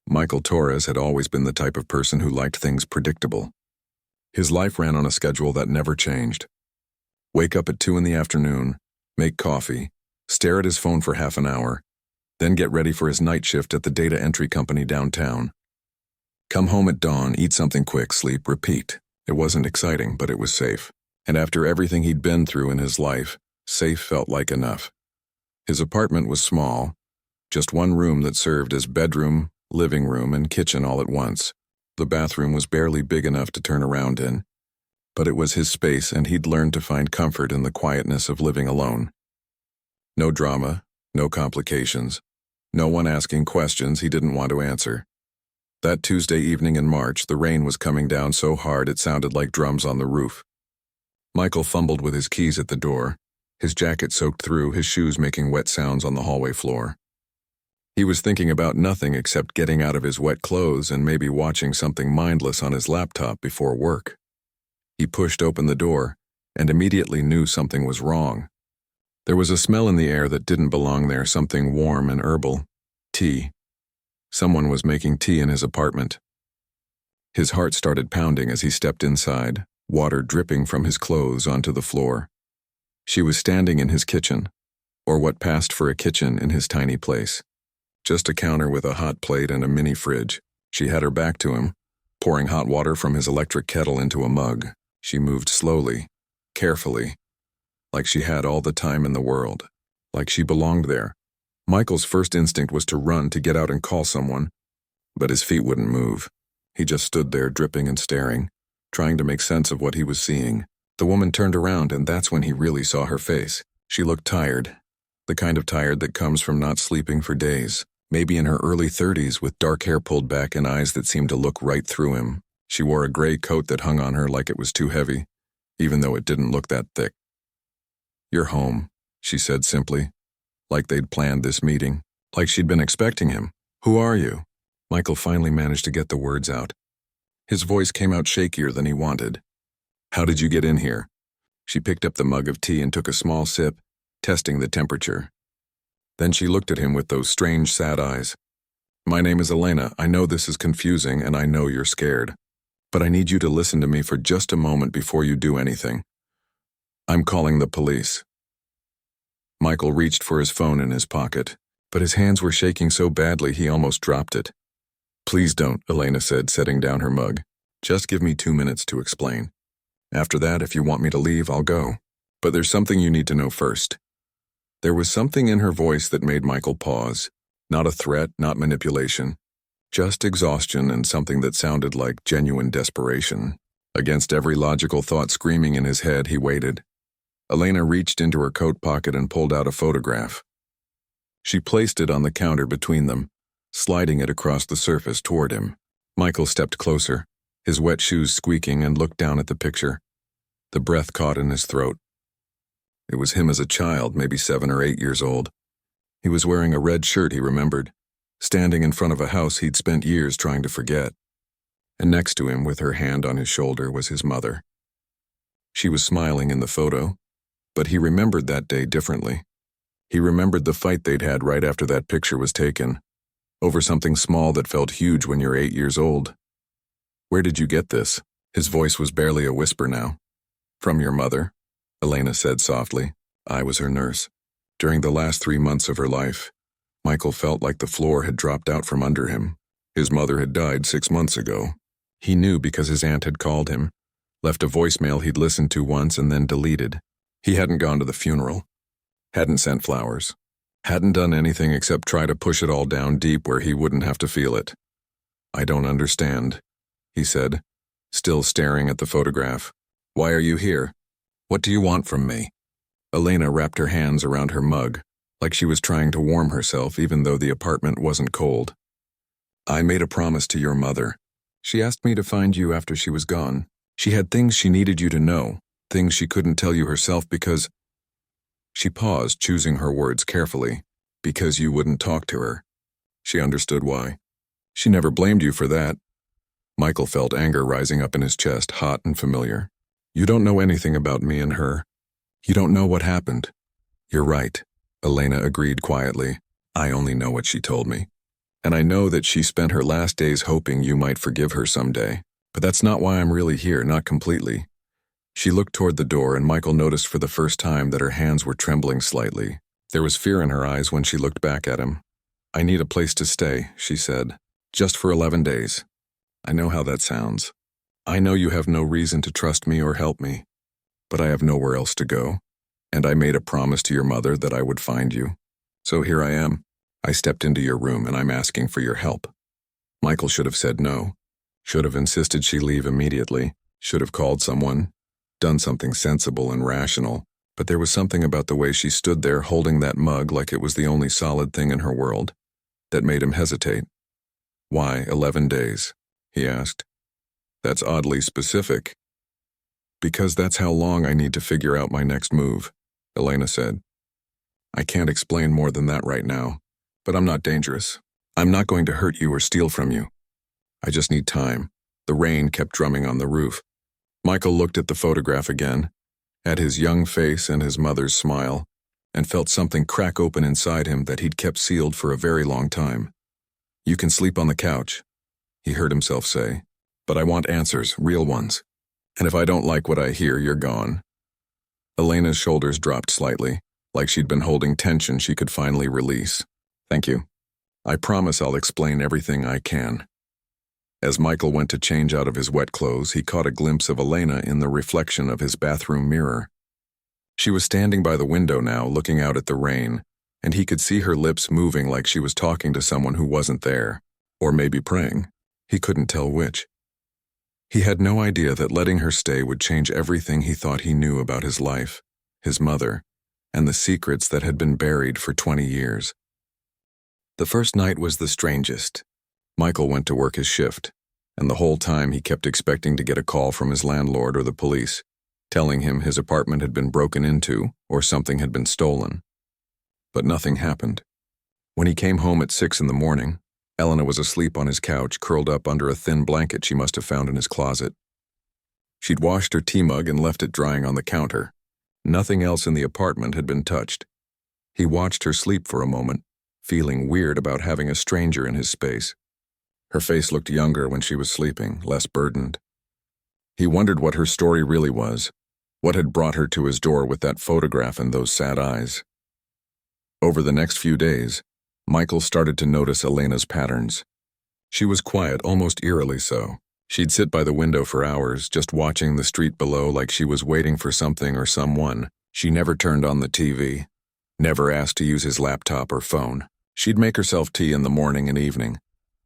Michael Torres had always been the type of person who liked things predictable. His life ran on a schedule that never changed. Wake up at 2 in the afternoon, make coffee, stare at his phone for half an hour, then get ready for his night shift at the data entry company downtown. Come home at dawn, eat something quick, sleep, repeat. It wasn't exciting, but it was safe. And after everything he'd been through in his life, safe felt like enough. His apartment was small, just one room that served as bedroom, living room, and kitchen all at once. The bathroom was barely big enough to turn around in. But it was his space, and he'd learned to find comfort in the quietness of living alone. No drama, no complications, no one asking questions he didn't want to answer. That Tuesday evening in March, the rain was coming down so hard it sounded like drums on the roof. Michael fumbled with his keys at the door, his jacket soaked through, his shoes making wet sounds on the hallway floor. He was thinking about nothing except getting out of his wet clothes and maybe watching something mindless on his laptop before work. He pushed open the door and immediately knew something was wrong. There was a smell in the air that didn't belong there, something warm and herbal. Tea. Someone was making tea in his apartment. His heart started pounding as he stepped inside, water dripping from his clothes onto the floor. She was standing in his kitchen, or what passed for a kitchen in his tiny place. Just a counter with a hot plate and a mini fridge. She had her back to him, pouring hot water from his electric kettle into a mug. She moved slowly, carefully, like she had all the time in the world, like she belonged there. Michael's first instinct was to run, to get out and call someone, but his feet wouldn't move. He just stood there dripping and staring, trying to make sense of what he was seeing. The woman turned around, and that's when he really saw her face. She looked tired, the kind of tired that comes from not sleeping for days. Maybe in her early 30s, with dark hair pulled back and eyes that seemed to look right through him. She wore a gray coat that hung on her like it was too heavy, even though it didn't look that thick. "You're home," she said simply, like they'd planned this meeting, like she'd been expecting him. "Who are you?" Michael finally managed to get the words out. His voice came out shakier than he wanted. "How did you get in here?" She picked up the mug of tea and took a small sip, testing the temperature. Then she looked at him with those strange, sad eyes. "My name is Elena. I know this is confusing, and I know you're scared. But I need you to listen to me for just a moment before you do anything. I'm calling the police." Michael reached for his phone in his pocket, but his hands were shaking so badly he almost dropped it. "Please don't," Elena said, setting down her mug. "Just give me 2 minutes to explain. After that, if you want me to leave, I'll go. But there's something you need to know first." There was something in her voice that made Michael pause. Not a threat, not manipulation. Just exhaustion and something that sounded like genuine desperation. Against every logical thought screaming in his head, he waited. Elena reached into her coat pocket and pulled out a photograph. She placed it on the counter between them, sliding it across the surface toward him. Michael stepped closer, his wet shoes squeaking, and looked down at the picture. The breath caught in his throat. It was him as a child, maybe 7 or 8 years old. He was wearing a red shirt, he remembered, standing in front of a house he'd spent years trying to forget. And next to him, with her hand on his shoulder, was his mother. She was smiling in the photo, but he remembered that day differently. He remembered the fight they'd had right after that picture was taken, over something small that felt huge when you're 8 years old. "Where did you get this?" His voice was barely a whisper now. "From your mother," Elena said softly. "I was her nurse. During the last 3 months of her life, Michael felt like the floor had dropped out from under him. His mother had died 6 months ago. He knew because his aunt had called him, left a voicemail he'd listened to once and then deleted. He hadn't gone to the funeral, hadn't sent flowers, hadn't done anything except try to push it all down deep where he wouldn't have to feel it. "I don't understand," he said, still staring at the photograph. "Why are you here? What do you want from me?" Elena wrapped her hands around her mug, like she was trying to warm herself even though the apartment wasn't cold. "I made a promise to your mother. She asked me to find you after she was gone. She had things she needed you to know, things she couldn't tell you herself because—" She paused, choosing her words carefully. "Because you wouldn't talk to her." She understood why. She never blamed you for that. Michael felt anger rising up in his chest, hot and familiar. "You don't know anything about me and her. You don't know what happened." "You're right," Elena agreed quietly. "I only know what she told me." And I know that she spent her last days hoping you might forgive her someday. But that's not why I'm really here, not completely. She looked toward the door, and Michael noticed for the first time that her hands were trembling slightly. There was fear in her eyes when she looked back at him. I need a place to stay, she said. Just for 11 days. I know how that sounds. I know you have no reason to trust me or help me. But I have nowhere else to go. And I made a promise to your mother that I would find you. So here I am. I stepped into your room and I'm asking for your help. Michael should have said no. Should have insisted she leave immediately. Should have called someone. Done something sensible and rational. But there was something about the way she stood there holding that mug like it was the only solid thing in her world that made him hesitate. Why 11 days? He asked. That's oddly specific. Because that's how long I need to figure out my next move, Elena said. I can't explain more than that right now, but I'm not dangerous. I'm not going to hurt you or steal from you. I just need time. The rain kept drumming on the roof. Michael looked at the photograph again, at his young face and his mother's smile, and felt something crack open inside him that he'd kept sealed for a very long time. You can sleep on the couch, he heard himself say, but I want answers, real ones. And if I don't like what I hear, you're gone. Elena's shoulders dropped slightly, like she'd been holding tension she could finally release. Thank you. I promise I'll explain everything I can. As Michael went to change out of his wet clothes, he caught a glimpse of Elena in the reflection of his bathroom mirror. She was standing by the window now, looking out at the rain, and he could see her lips moving like she was talking to someone who wasn't there, or maybe praying. He couldn't tell which. He had no idea that letting her stay would change everything he thought he knew about his life, his mother, and the secrets that had been buried for 20 years. The first night was the strangest. Michael went to work his shift, and the whole time he kept expecting to get a call from his landlord or the police, telling him his apartment had been broken into or something had been stolen. But nothing happened. When he came home at 6 in the morning, Elena was asleep on his couch, curled up under a thin blanket she must have found in his closet. She'd washed her tea mug and left it drying on the counter. Nothing else in the apartment had been touched. He watched her sleep for a moment, feeling weird about having a stranger in his space. Her face looked younger when she was sleeping, less burdened. He wondered what her story really was, what had brought her to his door with that photograph and those sad eyes. Over the next few days, Michael started to notice Elena's patterns. She was quiet, almost eerily so. She'd sit by the window for hours, just watching the street below like she was waiting for something or someone. She never turned on the TV, never asked to use his laptop or phone. She'd make herself tea in the morning and evening,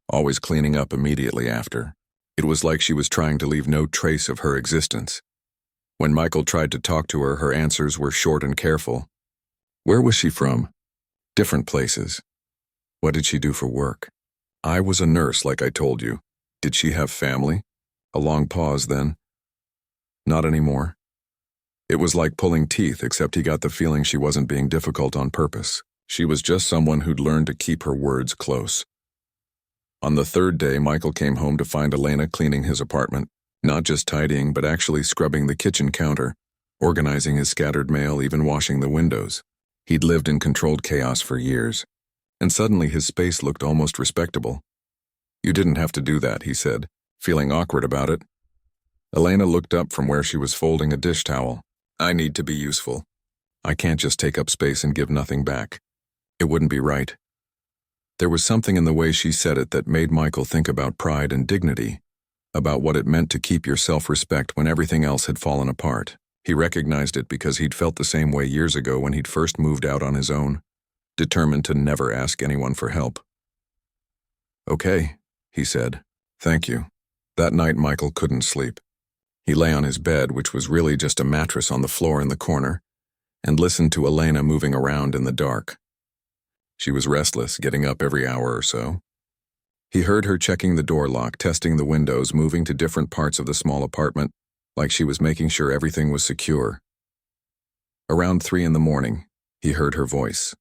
always cleaning up immediately after. It was like she was trying to leave no trace of her existence. When Michael tried to talk to her, her answers were short and careful. Where was she from? Different places. What did she do for work? I was a nurse, like I told you. Did she have family? A long pause then. Not anymore. It was like pulling teeth, except he got the feeling she wasn't being difficult on purpose. She was just someone who'd learned to keep her words close. On the third day, Michael came home to find Elena cleaning his apartment, not just tidying, but actually scrubbing the kitchen counter, organizing his scattered mail, even washing the windows. He'd lived in controlled chaos for years, and suddenly his space looked almost respectable. You didn't have to do that, he said, feeling awkward about it. Elena looked up from where she was folding a dish towel. I need to be useful. I can't just take up space and give nothing back. It wouldn't be right. There was something in the way she said it that made Michael think about pride and dignity, about what it meant to keep your self-respect when everything else had fallen apart. He recognized it because he'd felt the same way years ago when he'd first moved out on his own, determined to never ask anyone for help. Okay, he said. Thank you. That night Michael couldn't sleep. He lay on his bed, which was really just a mattress on the floor in the corner, and listened to Elena moving around in the dark. She was restless, getting up every hour or so. He heard her checking the door lock, testing the windows, moving to different parts of the small apartment, like she was making sure everything was secure. Around 3 in the morning, he heard her voice.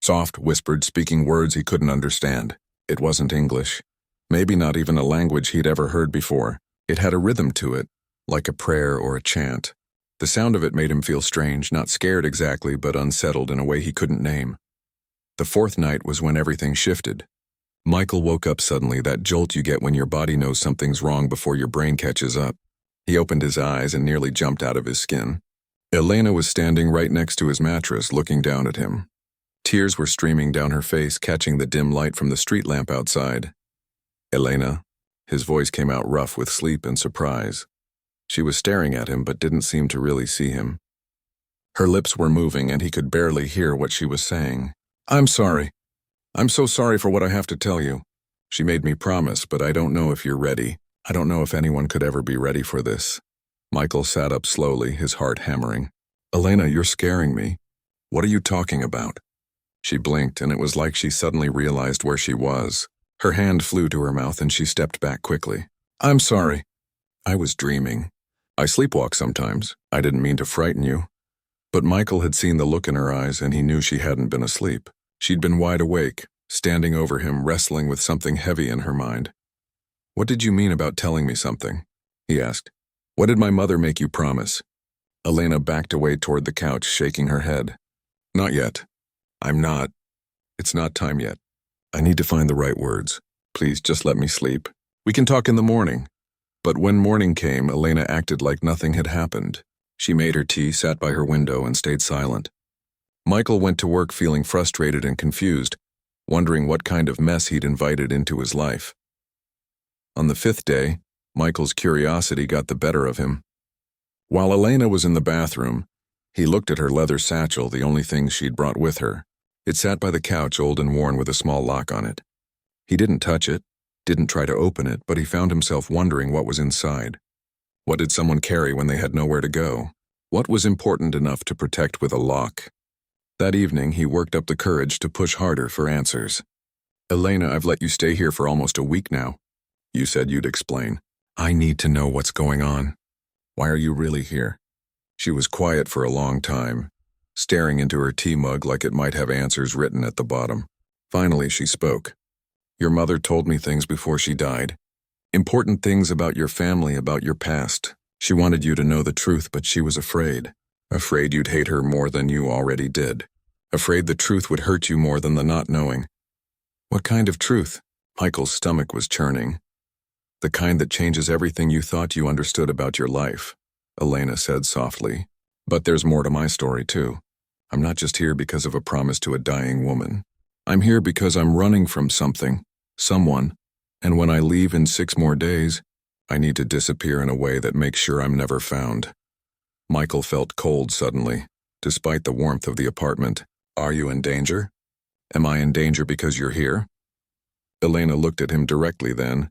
Soft, whispered, speaking words he couldn't understand. It wasn't English. Maybe not even a language he'd ever heard before. It had a rhythm to it, like a prayer or a chant. The sound of it made him feel strange, not scared exactly, but unsettled in a way he couldn't name. The fourth night was when everything shifted. Michael woke up suddenly, that jolt you get when your body knows something's wrong before your brain catches up. He opened his eyes and nearly jumped out of his skin. Elena was standing right next to his mattress, looking down at him. Tears were streaming down her face, catching the dim light from the street lamp outside. "Elena?" His voice came out rough with sleep and surprise. She was staring at him but didn't seem to really see him. Her lips were moving and he could barely hear what she was saying. "I'm sorry. I'm so sorry for what I have to tell you. She made me promise, but I don't know if you're ready. I don't know if anyone could ever be ready for this." Michael sat up slowly, his heart hammering. "Elena, you're scaring me. What are you talking about?" She blinked, and it was like she suddenly realized where she was. Her hand flew to her mouth and she stepped back quickly. "I'm sorry. I was dreaming. I sleepwalk sometimes. I didn't mean to frighten you." But Michael had seen the look in her eyes and he knew she hadn't been asleep. She'd been wide awake, standing over him, wrestling with something heavy in her mind. "What did you mean about telling me something?" he asked. "What did my mother make you promise?" Elena backed away toward the couch, shaking her head. "Not yet. I'm not. It's not time yet. I need to find the right words. Please, just let me sleep. We can talk in the morning." But when morning came, Elena acted like nothing had happened. She made her tea, sat by her window, and stayed silent. Michael went to work feeling frustrated and confused, wondering what kind of mess he'd invited into his life. On the 5th day, Michael's curiosity got the better of him. While Elena was in the bathroom, he looked at her leather satchel, the only thing she'd brought with her. It sat by the couch, old and worn, with a small lock on it. He didn't touch it, didn't try to open it, but he found himself wondering what was inside. What did someone carry when they had nowhere to go? What was important enough to protect with a lock? That evening, he worked up the courage to push harder for answers. "Elena, I've let you stay here for almost a week now. You said you'd explain. I need to know what's going on. Why are you really here?" She was quiet for a long time, staring into her tea mug like it might have answers written at the bottom. Finally, she spoke. "Your mother told me things before she died. Important things about your family, about your past. She wanted you to know the truth, but she was afraid. Afraid you'd hate her more than you already did. Afraid the truth would hurt you more than the not knowing." "What kind of truth?" Michael's stomach was churning. "The kind that changes everything you thought you understood about your life," Elena said softly. "But there's more to my story, too. I'm not just here because of a promise to a dying woman. I'm here because I'm running from something, someone, and when I leave in 6 more days, I need to disappear in a way that makes sure I'm never found." Michael felt cold suddenly, despite the warmth of the apartment. "Are you in danger? Am I in danger because you're here?" Elena looked at him directly then,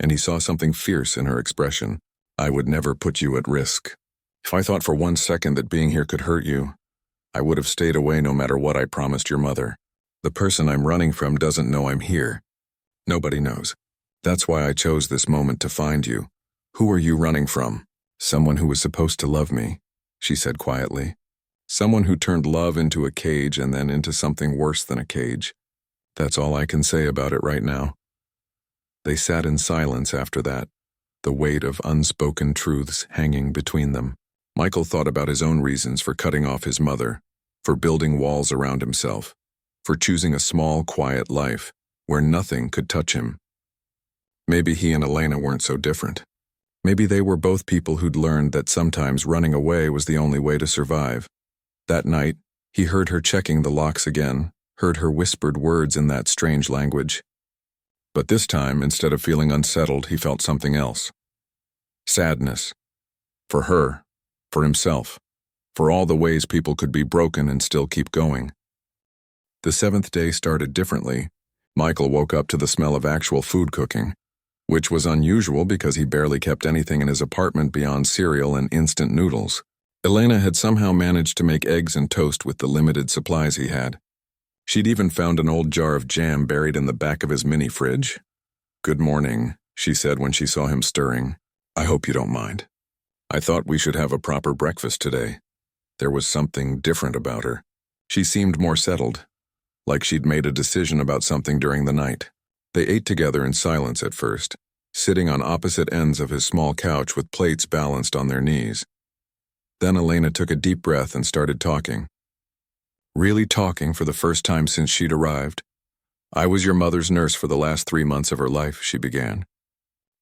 and he saw something fierce in her expression. "I would never put you at risk. If I thought for 1 second that being here could hurt you, I would have stayed away no matter what I promised your mother. The person I'm running from doesn't know I'm here. Nobody knows. That's why I chose this moment to find you. Who are you running from?" "Someone who was supposed to love me," she said quietly. "Someone who turned love into a cage and then into something worse than a cage. That's all I can say about it right now." They sat in silence after that, the weight of unspoken truths hanging between them. Michael thought about his own reasons for cutting off his mother, for building walls around himself, for choosing a small, quiet life where nothing could touch him. Maybe he and Elena weren't so different. Maybe they were both people who'd learned that sometimes running away was the only way to survive. That night, he heard her checking the locks again, heard her whispered words in that strange language. But this time, instead of feeling unsettled, he felt something else. Sadness. For her, for himself, for all the ways people could be broken and still keep going. The 7th day started differently. Michael woke up to the smell of actual food cooking, which was unusual because he barely kept anything in his apartment beyond cereal and instant noodles. Elena had somehow managed to make eggs and toast with the limited supplies he had. She'd even found an old jar of jam buried in the back of his mini fridge. "Good morning," she said when she saw him stirring. "I hope you don't mind. I thought we should have a proper breakfast today." There was something different about her. She seemed more settled, like she'd made a decision about something during the night. They ate together in silence at first, sitting on opposite ends of his small couch with plates balanced on their knees. Then Elena took a deep breath and started talking. Really talking for the first time since she'd arrived. I was your mother's nurse for the last 3 months of her life, she began.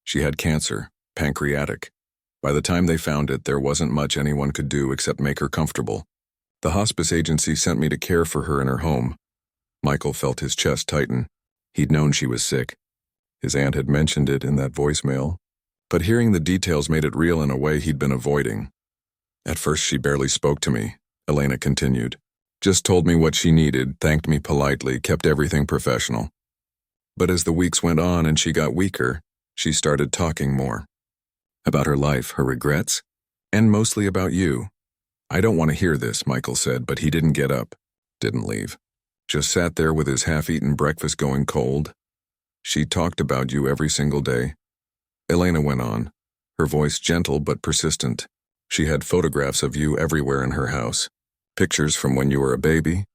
She had cancer, pancreatic. By the time they found it, there wasn't much anyone could do except make her comfortable. The hospice agency sent me to care for her in her home. Michael felt his chest tighten. He'd known she was sick. His aunt had mentioned it in that voicemail, but hearing the details made it real in a way he'd been avoiding. At first she barely spoke to me, Elena continued. Just told me what she needed, thanked me politely, kept everything professional. But as the weeks went on and she got weaker, she started talking more. About her life, her regrets, and mostly about you. I don't want to hear this, Michael said, but he didn't get up, didn't leave. Just sat there with his half-eaten breakfast going cold. She talked about you every single day. Elena went on, her voice gentle but persistent. She had photographs of you everywhere in her house. Pictures from when you were a baby,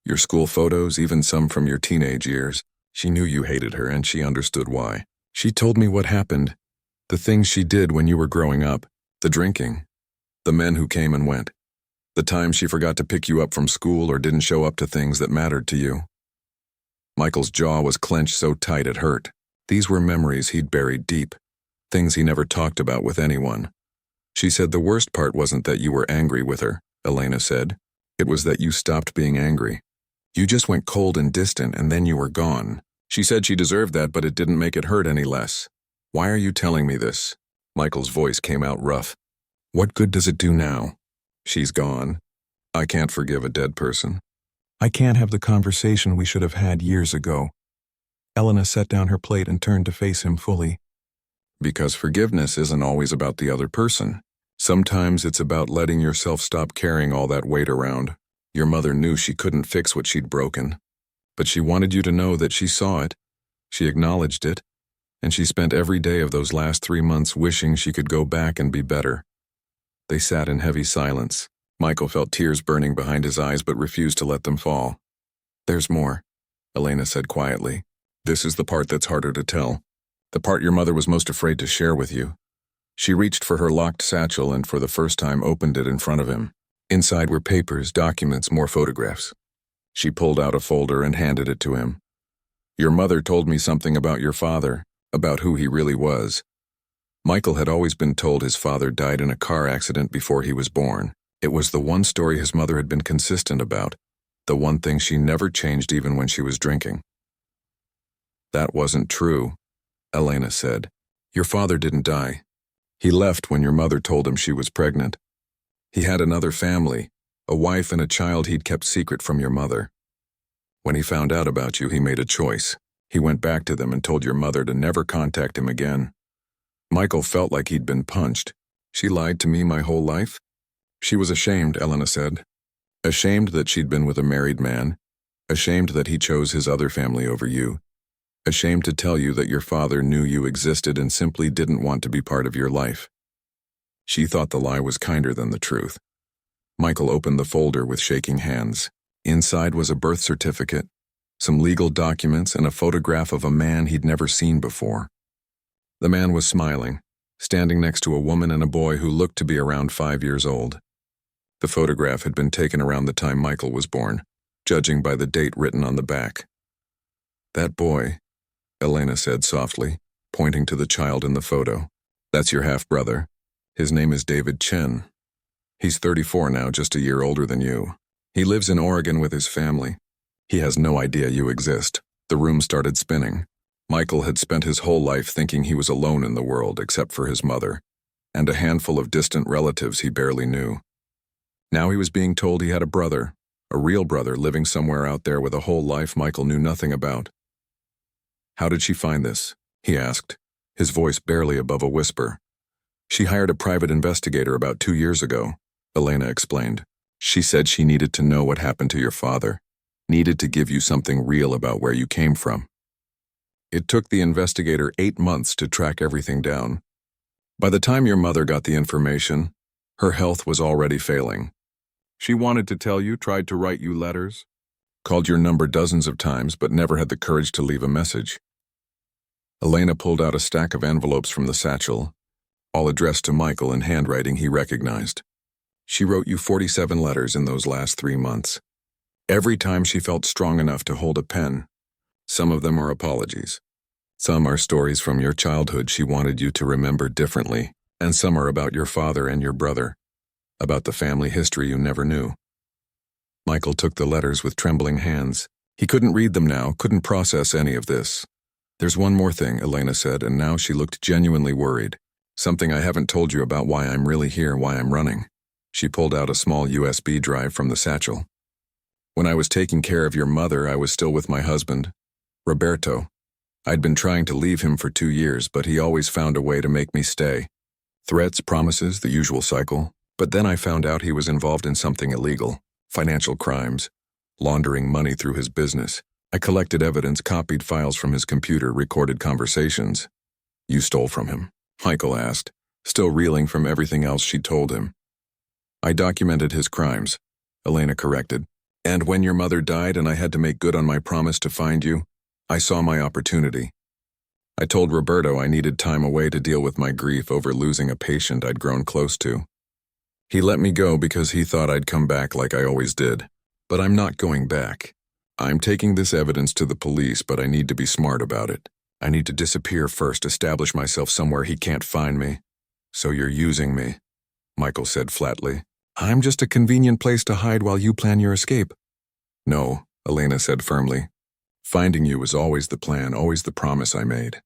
your school photos, even some from your teenage years. She knew you hated her and she understood why. She told me what happened, the things she did when you were growing up, the drinking, the men who came and went, the times she forgot to pick you up from school or didn't show up to things that mattered to you. Michael's jaw was clenched so tight it hurt. These were memories he'd buried deep, things he never talked about with anyone. She said the worst part wasn't that you were angry with her, Elena said. It was that you stopped being angry. You just went cold and distant and then you were gone. She said she deserved that, but it didn't make it hurt any less. Why are you telling me this? Michael's voice came out rough. What good does it do now? She's gone. I can't forgive a dead person. I can't have the conversation we should have had years ago. Elena set down her plate and turned to face him fully. Because forgiveness isn't always about the other person. Sometimes it's about letting yourself stop carrying all that weight around. Your mother knew she couldn't fix what she'd broken, but she wanted you to know that she saw it, she acknowledged it, and she spent every day of those last 3 months wishing she could go back and be better. They sat in heavy silence. Michael felt tears burning behind his eyes but refused to let them fall. There's more, Elena said quietly. This is the part that's harder to tell. The part your mother was most afraid to share with you. She reached for her locked satchel and for the first time opened it in front of him. Inside were papers, documents, more photographs. She pulled out a folder and handed it to him. Your mother told me something about your father, about who he really was. Michael had always been told his father died in a car accident before he was born. It was the one story his mother had been consistent about, the one thing she never changed even when she was drinking. That wasn't true, Elena said. Your father didn't die. He left when your mother told him she was pregnant. He had another family, a wife and a child he'd kept secret from your mother. When he found out about you, he made a choice. He went back to them and told your mother to never contact him again. Michael felt like he'd been punched. She lied to me my whole life? She was ashamed, Elena said. Ashamed that she'd been with a married man. Ashamed that he chose his other family over you. Ashamed to tell you that your father knew you existed and simply didn't want to be part of your life. She thought the lie was kinder than the truth. Michael opened the folder with shaking hands. Inside was a birth certificate, some legal documents, and a photograph of a man he'd never seen before. The man was smiling, standing next to a woman and a boy who looked to be around 5 years old. The photograph had been taken around the time Michael was born, judging by the date written on the back. That boy, Elena said softly, pointing to the child in the photo. That's your half-brother. His name is David Chen. He's 34 now, just a year older than you. He lives in Oregon with his family. He has no idea you exist. The room started spinning. Michael had spent his whole life thinking he was alone in the world except for his mother, and a handful of distant relatives he barely knew. Now he was being told he had a brother, a real brother living somewhere out there with a whole life Michael knew nothing about. How did she find this? He asked, his voice barely above a whisper. She hired a private investigator about 2 years ago, Elena explained. She said she needed to know what happened to your father, needed to give you something real about where you came from. It took the investigator 8 months to track everything down. By the time your mother got the information, her health was already failing. She wanted to tell you, tried to write you letters, called your number dozens of times, but never had the courage to leave a message. Elena pulled out a stack of envelopes from the satchel, all addressed to Michael in handwriting he recognized. She wrote you 47 letters in those last 3 months. Every time she felt strong enough to hold a pen, Some of them are apologies. Some are stories from your childhood she wanted you to remember differently, and some are about your father and your brother, about the family history you never knew. Michael took the letters with trembling hands. He couldn't read them now, couldn't process any of this. There's one more thing, Elena said, and now she looked genuinely worried. Something I haven't told you about why I'm really here, why I'm running. She pulled out a small USB drive from the satchel. When I was taking care of your mother, I was still with my husband, Roberto. I'd been trying to leave him for 2 years, but he always found a way to make me stay. Threats, promises, the usual cycle. But then I found out he was involved in something illegal, financial crimes, laundering money through his business. I collected evidence, copied files from his computer, recorded conversations. You stole from him? Michael asked, still reeling from everything else she'd told him. I documented his crimes, Elena corrected. And when your mother died and I had to make good on my promise to find you, I saw my opportunity. I told Roberto I needed time away to deal with my grief over losing a patient I'd grown close to. He let me go because he thought I'd come back like I always did. But I'm not going back. I'm taking this evidence to the police, but I need to be smart about it. I need to disappear first, establish myself somewhere he can't find me. So you're using me, Michael said flatly. I'm just a convenient place to hide while you plan your escape. No, Elena said firmly. Finding you was always the plan, always the promise I made.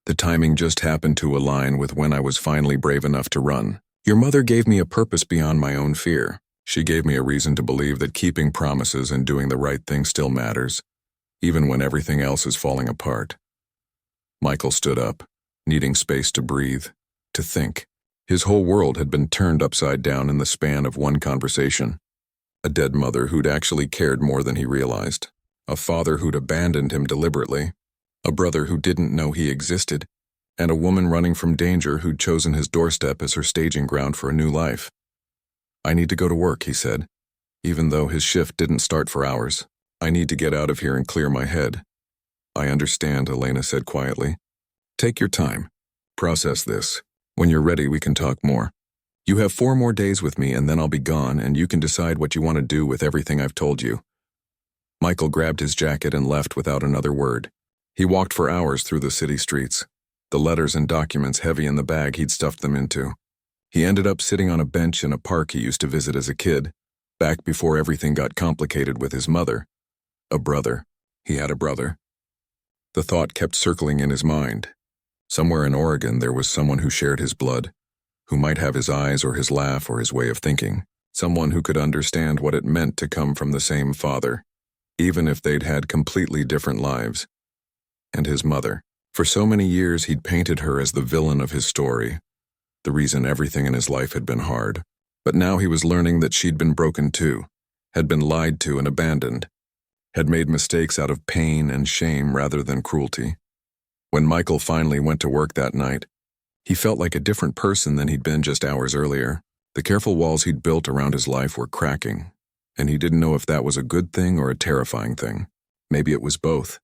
The timing just happened to align with when I was finally brave enough to run. Your mother gave me a purpose beyond my own fear. She gave me a reason to believe that keeping promises and doing the right thing still matters, even when everything else is falling apart. Michael stood up, needing space to breathe, to think. His whole world had been turned upside down in the span of one conversation. A dead mother who'd actually cared more than he realized. A father who'd abandoned him deliberately. A brother who didn't know he existed. And a woman running from danger who'd chosen his doorstep as her staging ground for a new life. I need to go to work, he said, even though his shift didn't start for hours. I need to get out of here and clear my head. I understand, Elena said quietly. Take your time. Process this. When you're ready, we can talk more. You have 4 more days with me and then I'll be gone and you can decide what you want to do with everything I've told you. Michael grabbed his jacket and left without another word. He walked for hours through the city streets, the letters and documents heavy in the bag he'd stuffed them into. He ended up sitting on a bench in a park he used to visit as a kid, back before everything got complicated with his mother. A brother. He had a brother. The thought kept circling in his mind. Somewhere in Oregon there was someone who shared his blood, who might have his eyes or his laugh or his way of thinking, someone who could understand what it meant to come from the same father, even if they'd had completely different lives. And his mother. For so many years he'd painted her as the villain of his story, the reason everything in his life had been hard. But now he was learning that she'd been broken too, had been lied to and abandoned, had made mistakes out of pain and shame rather than cruelty. When Michael finally went to work that night, he felt like a different person than he'd been just hours earlier. The careful walls he'd built around his life were cracking, and he didn't know if that was a good thing or a terrifying thing. Maybe it was both.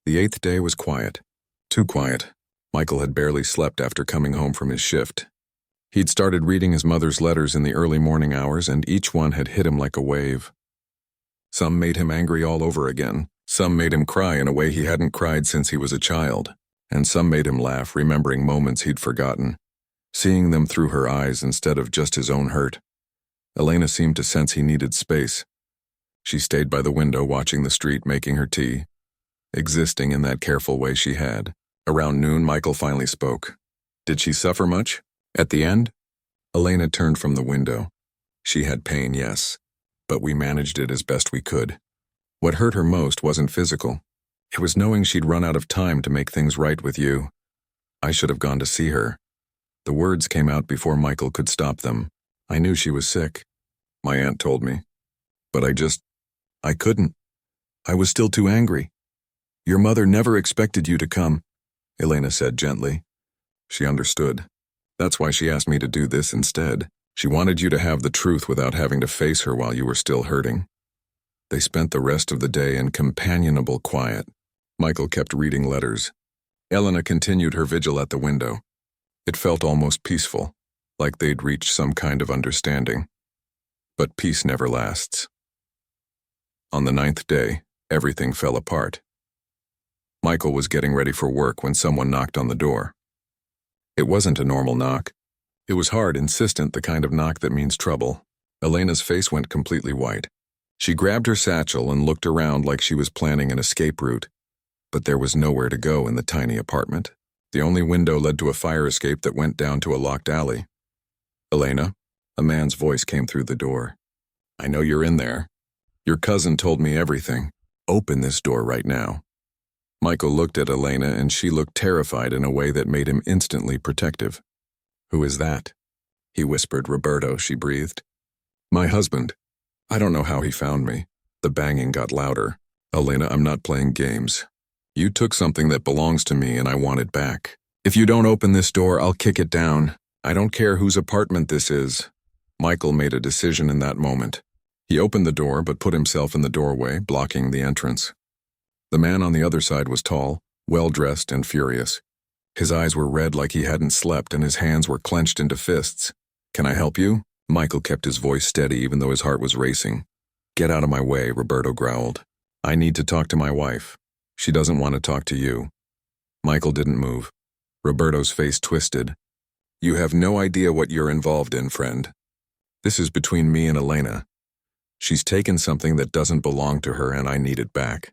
The 8th day was quiet. Too quiet. Michael had barely slept after coming home from his shift. He'd started reading his mother's letters in the early morning hours, and each one had hit him like a wave. Some made him angry all over again. Some made him cry in a way he hadn't cried since he was a child. And some made him laugh, remembering moments he'd forgotten, seeing them through her eyes instead of just his own hurt. Elena seemed to sense he needed space. She stayed by the window watching the street, making her tea, existing in that careful way she had. Around noon, Michael finally spoke. Did she suffer much? At the end? Elena turned from the window. She had pain, yes, but we managed it as best we could. What hurt her most wasn't physical. It was knowing she'd run out of time to make things right with you. I should have gone to see her. The words came out before Michael could stop them. I knew she was sick. My aunt told me. But I couldn't. I was still too angry. Your mother never expected you to come, Elena said gently. She understood. That's why she asked me to do this instead. She wanted you to have the truth without having to face her while you were still hurting. They spent the rest of the day in companionable quiet. Michael kept reading letters. Elena continued her vigil at the window. It felt almost peaceful, like they'd reached some kind of understanding. But peace never lasts. On the 9th day, everything fell apart. Michael was getting ready for work when someone knocked on the door. It wasn't a normal knock. It was hard, insistent, the kind of knock that means trouble. Elena's face went completely white. She grabbed her satchel and looked around like she was planning an escape route. But there was nowhere to go in the tiny apartment. The only window led to a fire escape that went down to a locked alley. "Elena," a man's voice came through the door. "I know you're in there. Your cousin told me everything. Open this door right now." Michael looked at Elena and she looked terrified in a way that made him instantly protective. "Who is that?" he whispered. "Roberto," she breathed. "My husband. I don't know how he found me." The banging got louder. "Elena, I'm not playing games. You took something that belongs to me and I want it back. If you don't open this door, I'll kick it down. I don't care whose apartment this is." Michael made a decision in that moment. He opened the door but put himself in the doorway, blocking the entrance. The man on the other side was tall, well-dressed, and furious. His eyes were red like he hadn't slept and his hands were clenched into fists. "Can I help you?" Michael kept his voice steady even though his heart was racing. "Get out of my way," Roberto growled. "I need to talk to my wife. She doesn't want to talk to you." Michael didn't move. Roberto's face twisted. "You have no idea what you're involved in, friend. This is between me and Elena. She's taken something that doesn't belong to her and I need it back.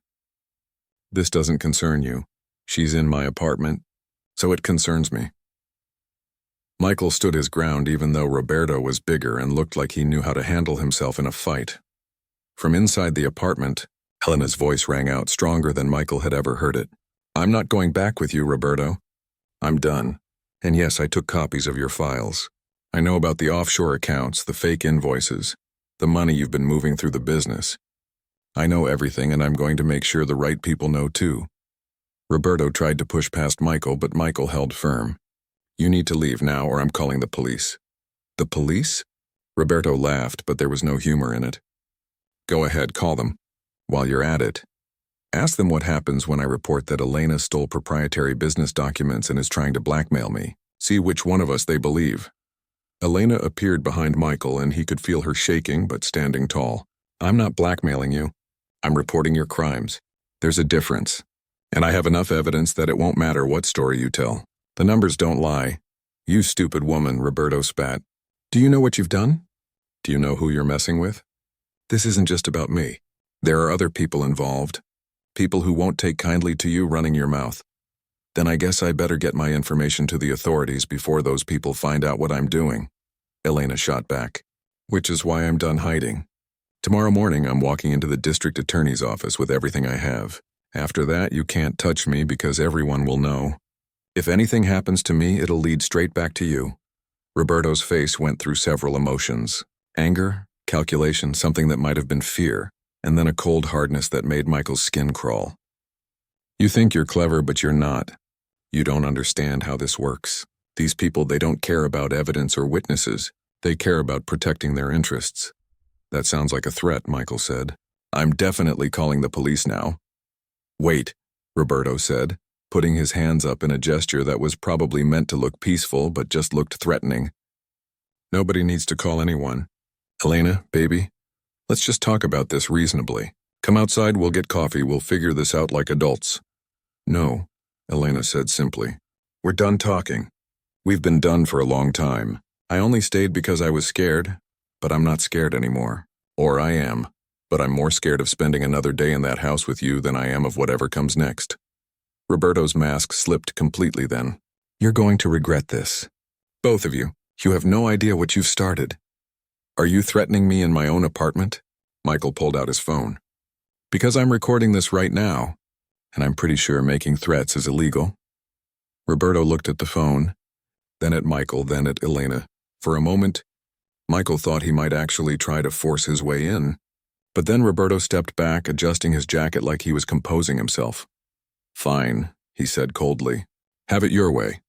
This doesn't concern you. She's in my apartment, so it concerns me." Michael stood his ground even though Roberto was bigger and looked like he knew how to handle himself in a fight. From inside the apartment, Elena's voice rang out stronger than Michael had ever heard it. "I'm not going back with you, Roberto. I'm done. And yes, I took copies of your files. I know about the offshore accounts, the fake invoices, the money you've been moving through the business. I know everything and I'm going to make sure the right people know too." Roberto tried to push past Michael, but Michael held firm. "You need to leave now or I'm calling the police." "The police?" Roberto laughed, but there was no humor in it. "Go ahead, call them. While you're at it, ask them what happens when I report that Elena stole proprietary business documents and is trying to blackmail me. See which one of us they believe." Elena appeared behind Michael and he could feel her shaking but standing tall. "I'm not blackmailing you. I'm reporting your crimes. There's a difference. And I have enough evidence that it won't matter what story you tell. The numbers don't lie." "You stupid woman," Roberto spat. "Do you know what you've done? Do you know who you're messing with? This isn't just about me. There are other people involved. People who won't take kindly to you running your mouth. Then I guess I better get my information to the authorities before those people find out what I'm doing." Elena shot back. "Which is why I'm done hiding. Tomorrow morning I'm walking into the district attorney's office with everything I have. After that you can't touch me because everyone will know. If anything happens to me, it'll lead straight back to you." Roberto's face went through several emotions. Anger, calculation, something that might have been fear, and then a cold hardness that made Michael's skin crawl. "You think you're clever, but you're not. You don't understand how this works. These people, they don't care about evidence or witnesses. They care about protecting their interests." "That sounds like a threat," Michael said. "I'm definitely calling the police now." "Wait," Roberto said, putting his hands up in a gesture that was probably meant to look peaceful but just looked threatening. "Nobody needs to call anyone. Elena, baby, let's just talk about this reasonably. Come outside, we'll get coffee, we'll figure this out like adults." "No," Elena said simply. "We're done talking. We've been done for a long time. I only stayed because I was scared, but I'm not scared anymore. Or I am, but I'm more scared of spending another day in that house with you than I am of whatever comes next." Roberto's mask slipped completely then. "You're going to regret this. Both of you. You have no idea what you've started." "Are you threatening me in my own apartment?" Michael pulled out his phone. "Because I'm recording this right now, and I'm pretty sure making threats is illegal." Roberto looked at the phone, then at Michael, then at Elena. For a moment, Michael thought he might actually try to force his way in, but then Roberto stepped back, adjusting his jacket like he was composing himself. "Fine," he said coldly. "Have it your way.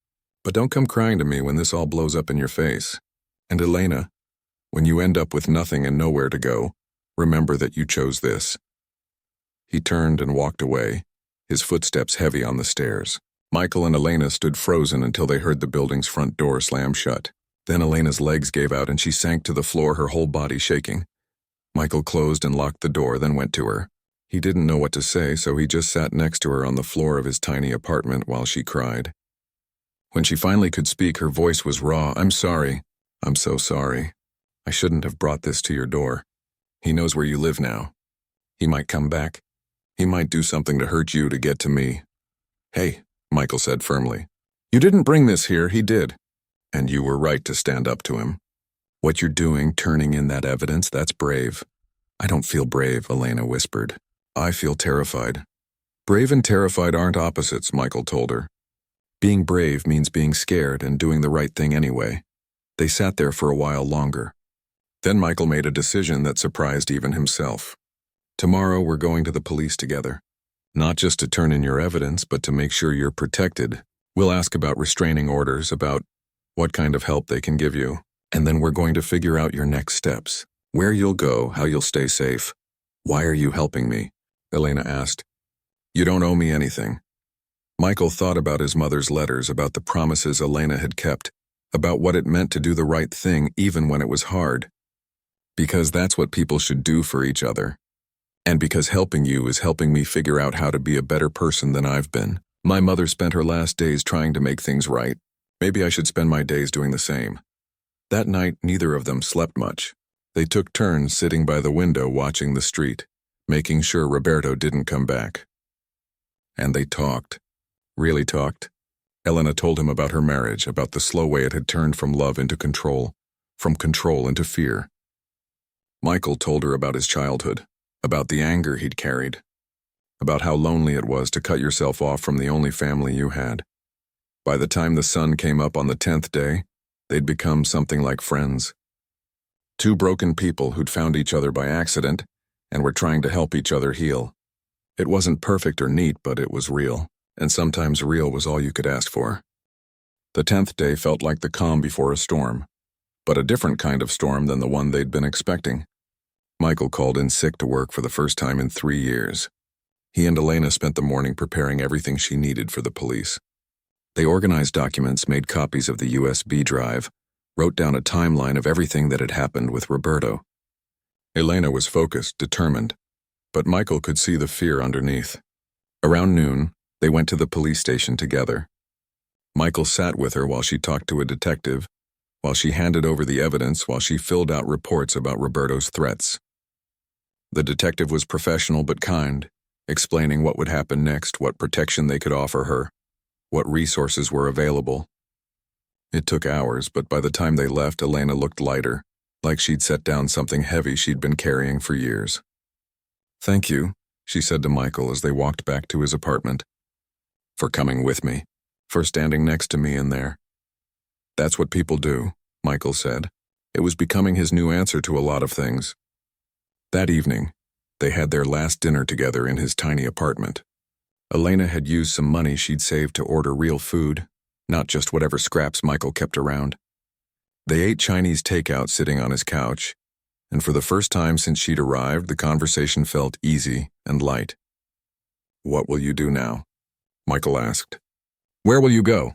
But don't come crying to me when this all blows up in your face. And Elena, when you end up with nothing and nowhere to go, remember that you chose this." He turned and walked away, his footsteps heavy on the stairs. Michael and Elena stood frozen until they heard the building's front door slam shut. Then Elena's legs gave out and she sank to the floor, her whole body shaking. Michael closed and locked the door, then went to her. He didn't know what to say, so he just sat next to her on the floor of his tiny apartment while she cried. When she finally could speak, her voice was raw. "I'm sorry. I'm so sorry. I shouldn't have brought this to your door. He knows where you live now. He might come back. He might do something to hurt you to get to me." "Hey," Michael said firmly. "You didn't bring this here, he did. And you were right to stand up to him. What you're doing, turning in that evidence, that's brave." "I don't feel brave," Elena whispered. "I feel terrified." "Brave and terrified aren't opposites," Michael told her. "Being brave means being scared and doing the right thing anyway." They sat there for a while longer. Then Michael made a decision that surprised even himself. "Tomorrow we're going to the police together. Not just to turn in your evidence, but to make sure you're protected. We'll ask about restraining orders, about what kind of help they can give you. And then we're going to figure out your next steps. Where you'll go, how you'll stay safe." "Why are you helping me?" Elena asked. "You don't owe me anything." Michael thought about his mother's letters, about the promises Elena had kept, about what it meant to do the right thing even when it was hard. "Because that's what people should do for each other. And because helping you is helping me figure out how to be a better person than I've been. My mother spent her last days trying to make things right. Maybe I should spend my days doing the same." That night, neither of them slept much. They took turns sitting by the window watching the street, making sure Roberto didn't come back. And they talked. Really talked. Elena told him about her marriage, about the slow way it had turned from love into control, from control into fear. Michael told her about his childhood, about the anger he'd carried, about how lonely it was to cut yourself off from the only family you had. By the time the sun came up on the 10th day, they'd become something like friends. Two broken people who'd found each other by accident and were trying to help each other heal. It wasn't perfect or neat, but it was real, and sometimes real was all you could ask for. The 10th day felt like the calm before a storm, but a different kind of storm than the one they'd been expecting. Michael called in sick to work for the first time in 3 years. He and Elena spent the morning preparing everything she needed for the police. They organized documents, made copies of the USB drive, wrote down a timeline of everything that had happened with Roberto. Elena was focused, determined, but Michael could see the fear underneath. Around noon, they went to the police station together. Michael sat with her while she talked to a detective, while she handed over the evidence, while she filled out reports about Roberto's threats. The detective was professional but kind, explaining what would happen next, what protection they could offer her, what resources were available. It took hours, but by the time they left, Elena looked lighter, like she'd set down something heavy she'd been carrying for years. "Thank you," she said to Michael as they walked back to his apartment. "For coming with me, for standing next to me in there." "That's what people do," Michael said. It was becoming his new answer to a lot of things. That evening, they had their last dinner together in his tiny apartment. Elena had used some money she'd saved to order real food, not just whatever scraps Michael kept around. They ate Chinese takeout sitting on his couch, and for the first time since she'd arrived, the conversation felt easy and light. "What will you do now?" Michael asked. "Where will you go?"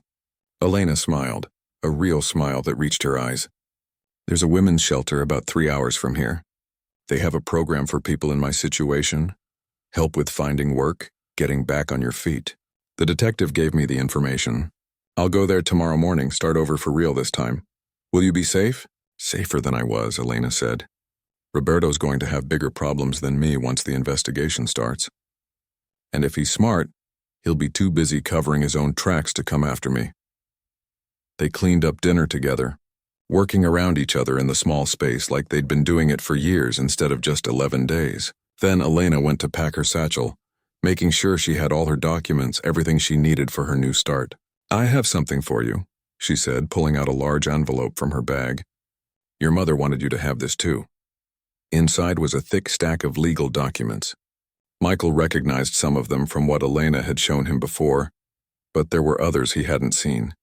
Elena smiled, a real smile that reached her eyes. "There's a women's shelter about 3 hours from here. They have a program for people in my situation, help with finding work, getting back on your feet. The detective gave me the information. I'll go there tomorrow morning, start over for real this time. Will you be safe?" "Safer than I was," Elena said. "Roberto's going to have bigger problems than me once the investigation starts. And if he's smart, he'll be too busy covering his own tracks to come after me." They cleaned up dinner together, working around each other in the small space like they'd been doing it for years instead of just 11 days. Then Elena went to pack her satchel, making sure she had all her documents, everything she needed for her new start. "I have something for you," she said, pulling out a large envelope from her bag. "Your mother wanted you to have this too." Inside was a thick stack of legal documents. Michael recognized some of them from what Elena had shown him before, but there were others he hadn't seen.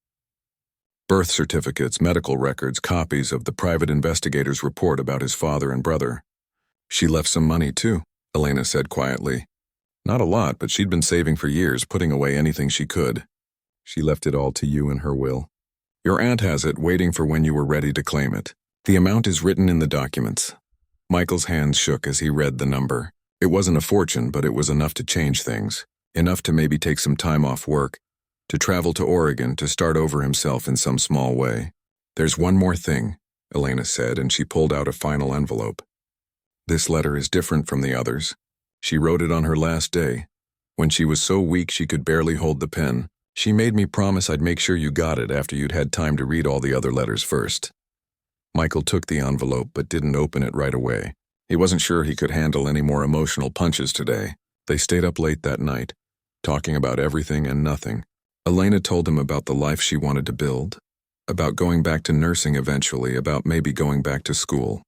Birth certificates, medical records, copies of the private investigator's report about his father and brother. "She left some money too," Elena said quietly. "Not a lot, but she'd been saving for years, putting away anything she could. She left it all to you in her will. Your aunt has it, waiting for when you were ready to claim it. The amount is written in the documents." Michael's hands shook as he read the number. It wasn't a fortune, but it was enough to change things. Enough to maybe take some time off work, to travel to Oregon to start over himself in some small way. "There's one more thing," Elena said, and she pulled out a final envelope. "This letter is different from the others. She wrote it on her last day, when she was so weak she could barely hold the pen. She made me promise I'd make sure you got it after you'd had time to read all the other letters first." Michael took the envelope but didn't open it right away. He wasn't sure he could handle any more emotional punches today. They stayed up late that night, talking about everything and nothing. Elena told him about the life she wanted to build, about going back to nursing eventually, about maybe going back to school.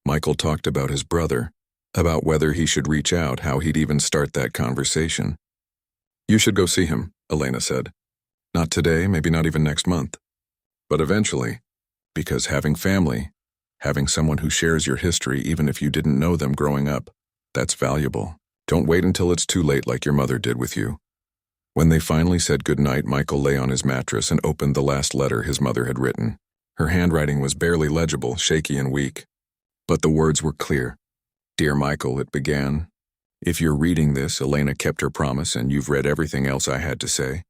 Michael talked about his brother, about whether he should reach out, how he'd even start that conversation. "You should go see him," Elena said. "Not today, maybe not even next month. But eventually, because having family, having someone who shares your history even if you didn't know them growing up, that's valuable. Don't wait until it's too late like your mother did with you." When they finally said goodnight, Michael lay on his mattress and opened the last letter his mother had written. Her handwriting was barely legible, shaky and weak. But the words were clear. "Dear Michael," it began. "If you're reading this, Elena kept her promise and you've read everything else I had to say.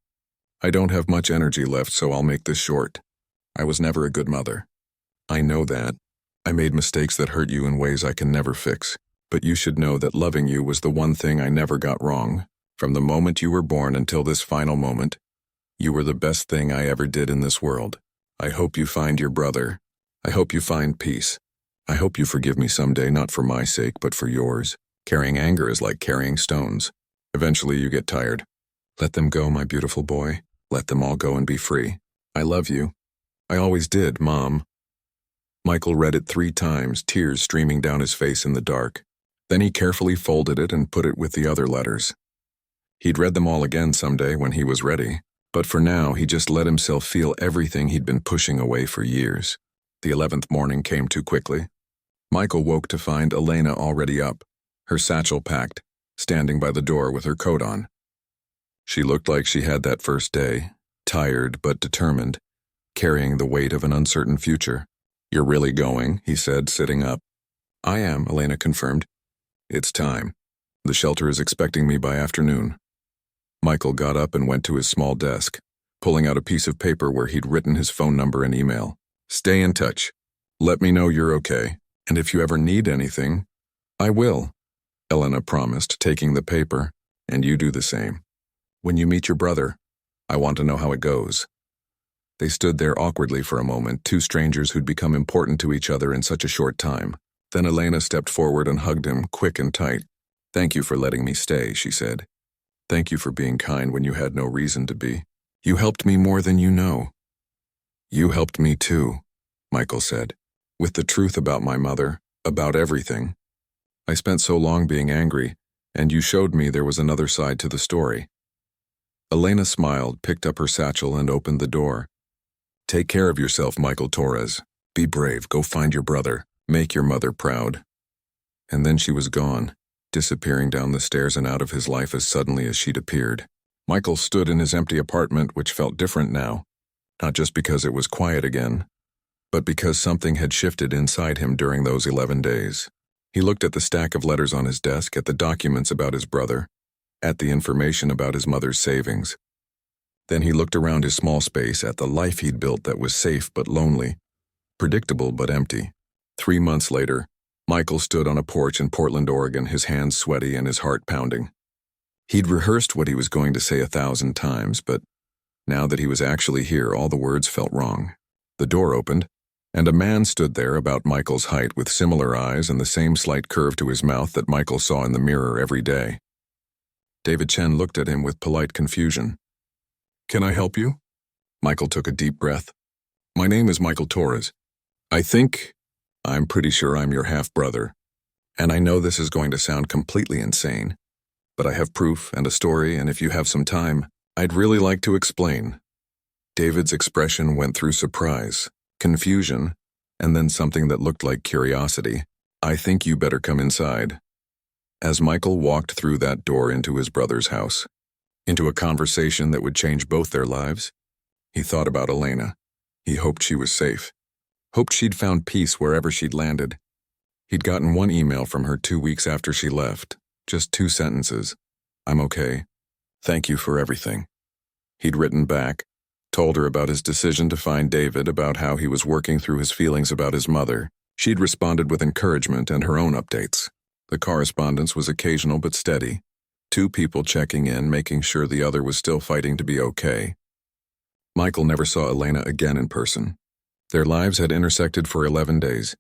I don't have much energy left, so I'll make this short. I was never a good mother. I know that. I made mistakes that hurt you in ways I can never fix. But you should know that loving you was the one thing I never got wrong. From the moment you were born until this final moment, you were the best thing I ever did in this world. I hope you find your brother. I hope you find peace. I hope you forgive me someday, not for my sake, but for yours. Carrying anger is like carrying stones. Eventually you get tired. Let them go, my beautiful boy. Let them all go and be free. I love you. I always did, Mom." Michael read it 3 times, tears streaming down his face in the dark. Then he carefully folded it and put it with the other letters. He'd read them all again someday when he was ready, but for now he just let himself feel everything he'd been pushing away for years. The 11th morning came too quickly. Michael woke to find Elena already up, her satchel packed, standing by the door with her coat on. She looked like she had that first day, tired but determined, carrying the weight of an uncertain future. "You're really going?" he said, sitting up. "I am," Elena confirmed. "It's time. The shelter is expecting me by afternoon." Michael got up and went to his small desk, pulling out a piece of paper where he'd written his phone number and email. "Stay in touch. Let me know you're okay. And if you ever need anything, I will," Elena promised, taking the paper. "And you do the same. When you meet your brother, I want to know how it goes." They stood there awkwardly for a moment, 2 strangers who'd become important to each other in such a short time. Then Elena stepped forward and hugged him, quick and tight. "Thank you for letting me stay," she said. "Thank you for being kind when you had no reason to be. You helped me more than you know." "You helped me too," Michael said, "with the truth about my mother, about everything. I spent so long being angry, and you showed me there was another side to the story." Elena smiled, picked up her satchel, and opened the door. "Take care of yourself, Michael Torres. Be brave, go find your brother. Make your mother proud." And then she was gone, disappearing down the stairs and out of his life as suddenly as she'd appeared. Michael stood in his empty apartment, which felt different now, not just because it was quiet again, but because something had shifted inside him during those 11 days. He looked at the stack of letters on his desk, at the documents about his brother, at the information about his mother's savings. Then he looked around his small space at the life he'd built that was safe but lonely, predictable but empty. 3 months later, Michael stood on a porch in Portland, Oregon, his hands sweaty and his heart pounding. He'd rehearsed what he was going to say 1,000 times, but now that he was actually here, all the words felt wrong. The door opened, and a man stood there about Michael's height with similar eyes and the same slight curve to his mouth that Michael saw in the mirror every day. David Chen looked at him with polite confusion. "Can I help you?" Michael took a deep breath. "My name is Michael Torres. I'm pretty sure I'm your half-brother. And I know this is going to sound completely insane, but I have proof and a story, and if you have some time, I'd really like to explain." David's expression went through surprise, confusion, and then something that looked like curiosity. "I think you better come inside." As Michael walked through that door into his brother's house, into a conversation that would change both their lives, he thought about Elena. He hoped she was safe, hoped she'd found peace wherever she'd landed. He'd gotten one email from her 2 weeks after she left. Just 2 sentences. "I'm okay. Thank you for everything." He'd written back, told her about his decision to find David, about how he was working through his feelings about his mother. She'd responded with encouragement and her own updates. The correspondence was occasional but steady. 2 people checking in, making sure the other was still fighting to be okay. Michael never saw Elena again in person. Their lives had intersected for 11 days,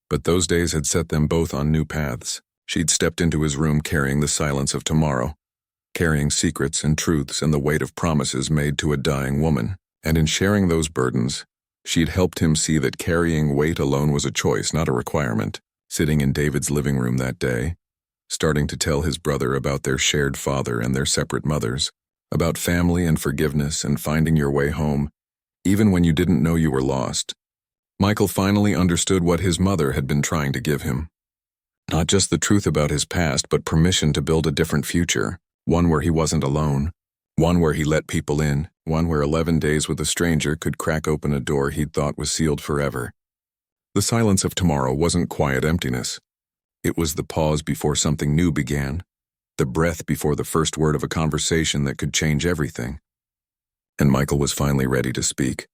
but those days had set them both on new paths. She'd stepped into his room carrying the silence of tomorrow, carrying secrets and truths and the weight of promises made to a dying woman. And in sharing those burdens, she'd helped him see that carrying weight alone was a choice, not a requirement. Sitting in David's living room that day, starting to tell his brother about their shared father and their separate mothers, about family and forgiveness and finding your way home, even when you didn't know you were lost, Michael finally understood what his mother had been trying to give him. Not just the truth about his past, but permission to build a different future, one where he wasn't alone, one where he let people in, one where 11 days with a stranger could crack open a door he'd thought was sealed forever. The silence of tomorrow wasn't quiet emptiness. It was the pause before something new began, the breath before the first word of a conversation that could change everything. And Michael was finally ready to speak.